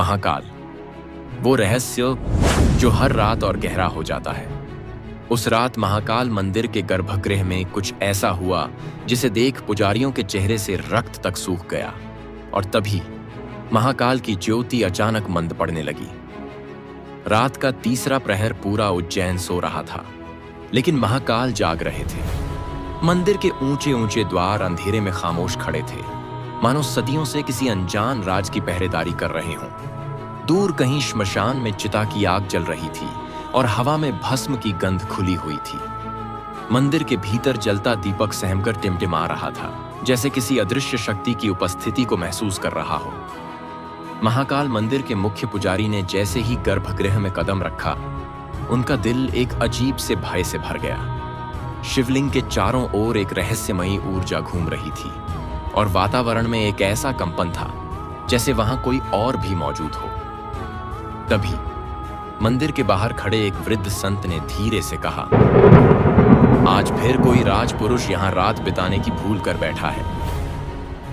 महाकाल, वो रहस्य जो हर रात और गहरा हो जाता है। उस रात महाकाल मंदिर के गर्भगृह में कुछ ऐसा हुआ जिसे देख पुजारियों के चेहरे से रक्त तक सूख गया। और तभी महाकाल की ज्योति अचानक मंद पड़ने लगी। रात का तीसरा प्रहर पूरा उज्जैन सो रहा था, लेकिन महाकाल जाग रहे थे। मंदिर के ऊंचे ऊंचे द्वार अंधेरे में खामोश खड़े थे, मानो सदियों से किसी अनजान राज की पहरेदारी कर रहे हों। दूर कहीं श्मशान में चिता की आग जल रही थी और हवा में भस्म की गंध खुली हुई थी। मंदिर के भीतर जलता दीपक सहमकर टिमटिमा रहा था, जैसे किसी अदृश्य शक्ति की उपस्थिति को महसूस कर रहा हो। महाकाल मंदिर के मुख्य पुजारी ने जैसे ही गर्भगृह में कदम रखा, उनका दिल एक अजीब से भय से भर गया। शिवलिंग के चारों ओर एक रहस्यमयी ऊर्जा घूम रही थी और वातावरण में एक ऐसा कंपन था जैसे वहां कोई और भी मौजूद हो। तभी मंदिर के बाहर खड़े एक वृद्ध संत ने धीरे से कहा, आज फिर कोई राजपुरुष यहां रात बिताने की भूल कर बैठा है।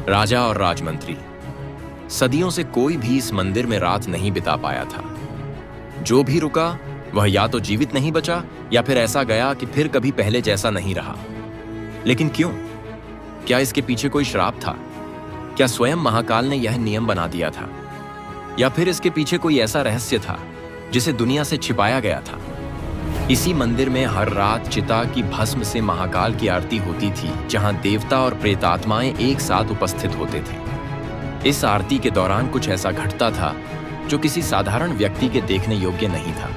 राजा और राजमंत्री, सदियों से कोई भी इस मंदिर में रात नहीं बिता पाया था। जो भी रुका वह या तो जीवित नहीं बचा या फिर ऐसा गया कि फिर कभी पहले जैसा नहीं रहा। लेकिन क्यों? क्या इसके पीछे कोई श्राप था? क्या स्वयं महाकाल ने यह नियम बना दिया था? या फिर इसके पीछे कोई ऐसा रहस्य था जिसे दुनिया से छिपाया गया था? इसी मंदिर में हर रात चिता की भस्म से महाकाल की आरती होती थी, जहां देवता और प्रेतात्माएं एक साथ उपस्थित होते थे। इस आरती के दौरान कुछ ऐसा घटता था जो किसी साधारण व्यक्ति के देखने योग्य नहीं था।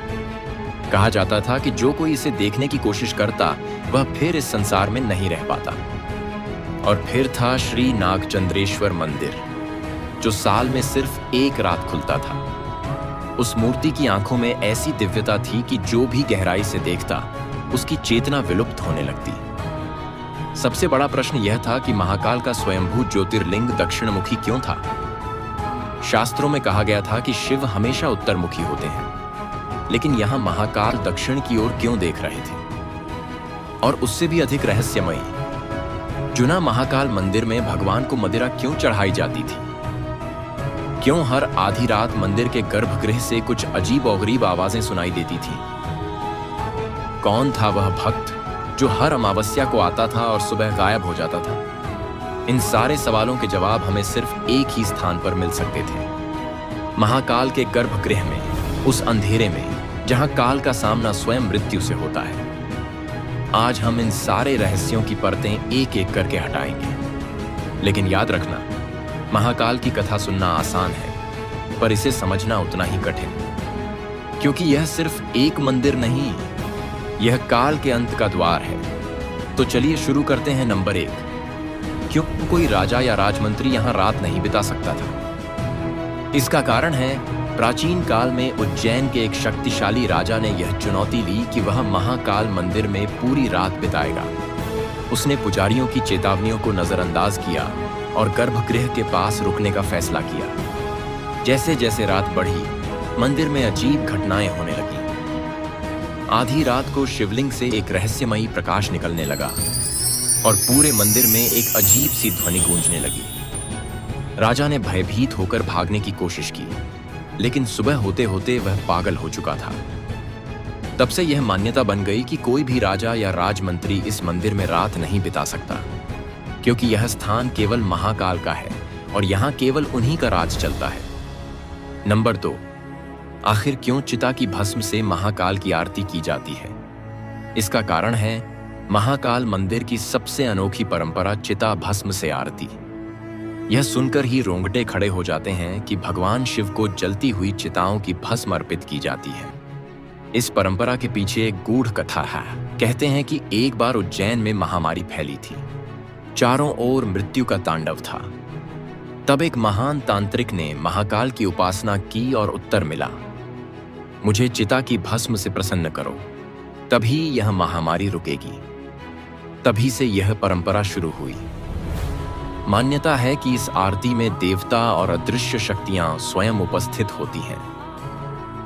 कहा जाता था कि जो कोई इसे देखने की कोशिश करता वह फिर इस संसार में नहीं रह पाता। और फिर था श्री नागचंद्रेश्वर मंदिर, जो साल में सिर्फ एक रात खुलता था। उस मूर्ति की आंखों में ऐसी दिव्यता थी कि जो भी गहराई से देखता उसकी चेतना विलुप्त होने लगती। सबसे बड़ा प्रश्न यह था कि महाकाल का स्वयंभू ज्योतिर्लिंग दक्षिणमुखी क्यों था? शास्त्रों में कहा गया था कि शिव हमेशा उत्तरमुखी होते हैं, लेकिन यहां महाकाल दक्षिण की ओर क्यों देख रहे थे? और उससे भी अधिक रहस्यमयी, जुना महाकाल मंदिर में भगवान को मदिरा क्यों चढ़ाई जाती थी? क्यों हर आधी रात मंदिर के गर्भगृह से कुछ अजीब और गरीब आवाजें सुनाई देती थीं? कौन था वह भक्त जो हर अमावस्या को आता था और सुबह गायब हो जाता था? इन सारे सवालों के जवाब हमें सिर्फ एक ही स्थान पर मिल सकते थे, महाकाल के गर्भगृह में, उस अंधेरे में जहां काल का सामना स्वयं मृत्यु से होता है। आज हम इन सारे रहस्यों की परतें एक एक करके हटाएंगे। लेकिन याद रखना, महाकाल की कथा सुनना आसान है, पर इसे समझना उतना ही कठिन, क्योंकि यह सिर्फ एक मंदिर नहीं, यह काल के अंत का द्वार है। तो चलिए शुरू करते हैं। नंबर 1, क्यों कोई राजा या राजमंत्री यहां रात नहीं बिता सकता था? इसका कारण है, प्राचीन काल में उज्जैन के एक शक्तिशाली राजा ने यह चुनौती ली कि वह महाकाल मंदिर में पूरी रात बिताएगा। उसने पुजारियों की चेतावनियों को नजरअंदाज किया और गर्भगृह के पास रुकने का फैसला किया। जैसे जैसे रात बढ़ी, मंदिर में अजीब घटनाएं होने लगीं। आधी रात को शिवलिंग से एक रहस्यमयी प्रकाश निकलने लगा और पूरे मंदिर में एक अजीब सी ध्वनि गूंजने लगी। राजा ने भयभीत होकर भागने की कोशिश की, लेकिन सुबह होते होते वह पागल हो चुका था। तब से यह मान्यता बन गई कि कोई भी राजा या राजमंत्री इस मंदिर में रात नहीं बिता सकता, क्योंकि यह स्थान केवल महाकाल का है और यहां केवल उन्हीं का राज चलता है। नंबर 2, आखिर क्यों चिता की भस्म से महाकाल की आरती की जाती है? इसका कारण है महाकाल मंदिर की सबसे अनोखी परंपरा, चिता भस्म से आरती। यह सुनकर ही रोंगटे खड़े हो जाते हैं कि भगवान शिव को जलती हुई चिताओं की भस्म अर्पित की जाती है। इस परंपरा के पीछे एक गूढ़ कथा है। कहते हैं कि एक बार उज्जैन में महामारी फैली थी, चारों ओर मृत्यु का तांडव था। तब एक महान तांत्रिक ने महाकाल की उपासना की और उत्तर मिला, मुझे चिता की भस्म से प्रसन्न करो, तभी यह महामारी रुकेगी। तभी से यह परंपरा शुरू हुई। मान्यता है कि इस आरती में देवता और अदृश्य शक्तियां स्वयं उपस्थित होती हैं।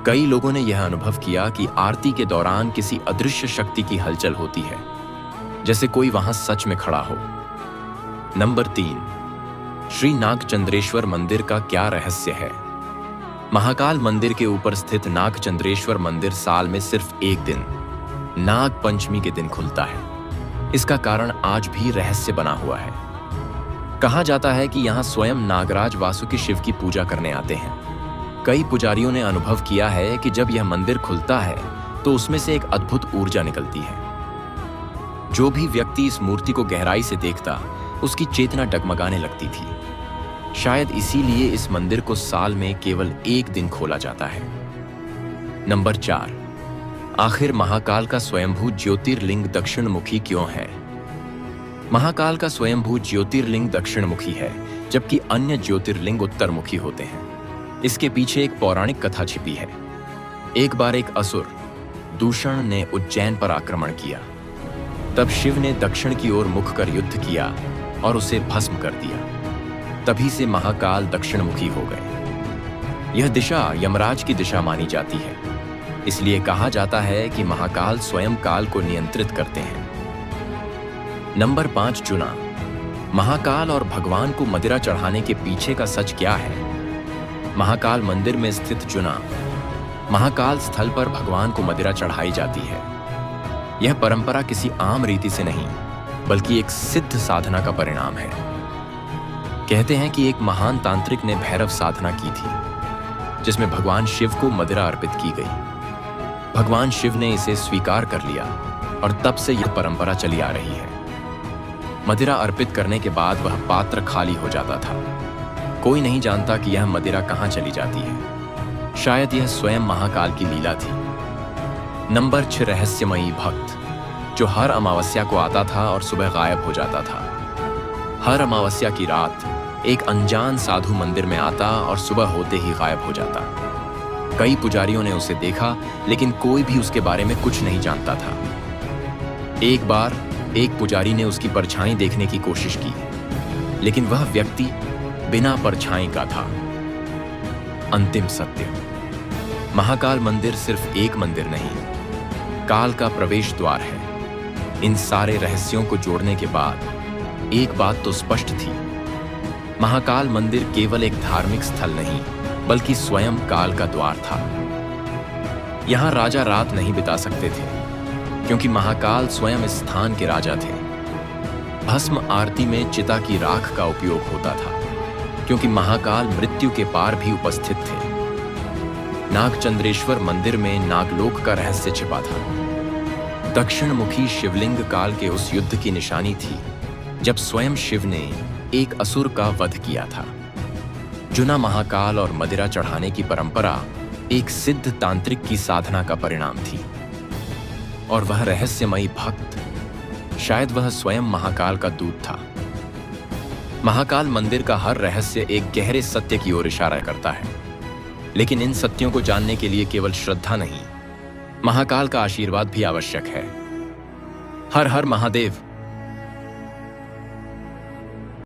कई लोगों ने यह अनुभव किया कि आरती के दौरान किसी अदृश्य शक्ति की हलचल होती है, जैसे कोई वहां सच में खड़ा हो। नंबर 3, श्री नागचंद्रेश्वर मंदिर का क्या रहस्य है? महाकाल मंदिर के ऊपर स्थित नागचंद्रेश्वर मंदिर साल में सिर्फ एक दिन, नाग पंचमी के दिन खुलता है। इसका कारण आज भी रहस्य बना हुआ है। कहा जाता है कि यहाँ स्वयं नागराज वासुकी शिव की पूजा करने आते हैं। कई पुजारियों ने अनुभव किया है कि जब यह मंदिर खुलता है तो उसमें से एक अद्भुत ऊर्जा निकलती है। जो भी व्यक्ति इस मूर्ति को गहराई से देखता, उसकी चेतना डगमगाने लगती थी। शायद इसीलिए इस मंदिर को साल में केवल एक दिन खोला जाता है। नंबर 4, आखिर महाकाल का स्वयंभू ज्योतिर्लिंग दक्षिणमुखी क्यों है? महाकाल का स्वयंभू ज्योतिर्लिंग दक्षिणमुखी है, जबकि अन्य ज्योतिर्लिंग उत्तरमुखी होते हैं। इसके पीछे एक पौराणिक कथा छिपी है। एक बार एक असुर दूषण ने उज्जैन पर आक्रमण किया। तब शिव ने दक्षिण की ओर मुख कर युद्ध किया और उसे भस्म कर दिया। तभी से महाकाल दक्षिणमुखी हो गए। यह दिशा यमराज की दिशा मानी जाती है, इसलिए कहा जाता है कि महाकाल स्वयं काल को नियंत्रित करते हैं। नंबर 5, चुना। महाकाल और भगवान को मदिरा चढ़ाने के पीछे का सच क्या है? महाकाल मंदिर में स्थित चुना महाकाल स्थल पर भगवान को मदिरा चढ़ाई जाती है। यह परंपरा किसी आम रीति से नहीं, बल्कि एक सिद्ध साधना का परिणाम है। कहते हैं कि एक महान तांत्रिक ने भैरव साधना की थी, जिसमें भगवान शिव को मदिरा अर्पित की गई। भगवान शिव ने इसे स्वीकार कर लिया और तब से यह परंपरा चली आ रही है। मदिरा अर्पित करने के बाद वह पात्र खाली हो जाता था। कोई नहीं जानता कि यह मदिरा कहां चली जाती है। शायद यह स्वयं महाकाल की लीला थी। नंबर 6, रहस्यमयी भक्त, जो हर अमावस्या को आता था और सुबह गायब हो जाता था। हर अमावस्या की रात एक अनजान साधु मंदिर में आता और सुबह होते ही गायब हो जाता। कई पुजारियों ने उसे देखा, लेकिन कोई भी उसके बारे में कुछ नहीं जानता था। एक बार एक पुजारी ने उसकी परछाई देखने की कोशिश की, लेकिन वह व्यक्ति बिना परछाई का था। अंतिम सत्य, महाकाल मंदिर सिर्फ एक मंदिर नहीं, काल का प्रवेश द्वार है। इन सारे रहस्यों को जोड़ने के बाद एक बात तो स्पष्ट थी, महाकाल मंदिर केवल एक धार्मिक स्थल नहीं, बल्कि स्वयं काल का द्वार था। यहां राजा रात नहीं बिता सकते थे, क्योंकि महाकाल स्वयं इस स्थान के राजा थे। भस्म आरती में चिता की राख का उपयोग होता था, क्योंकि महाकाल मृत्यु के पार भी उपस्थित थे। नागचंद्रेश्वर मंदिर में नागलोक का रहस्य छिपा था। दक्षिणमुखी शिवलिंग काल के उस युद्ध की निशानी थी, जब स्वयं शिव ने एक असुर का वध किया था। जुना महाकाल और मदिरा चढ़ाने की परंपरा एक सिद्ध तांत्रिक की साधना का परिणाम थी, और वह रहस्यमयी भक्त, शायद वह स्वयं महाकाल का दूत था। महाकाल मंदिर का हर रहस्य एक गहरे सत्य की ओर इशारा करता है, लेकिन इन सत्यों को जानने के लिए केवल श्रद्धा नहीं, महाकाल का आशीर्वाद भी आवश्यक है। हर हर महादेव।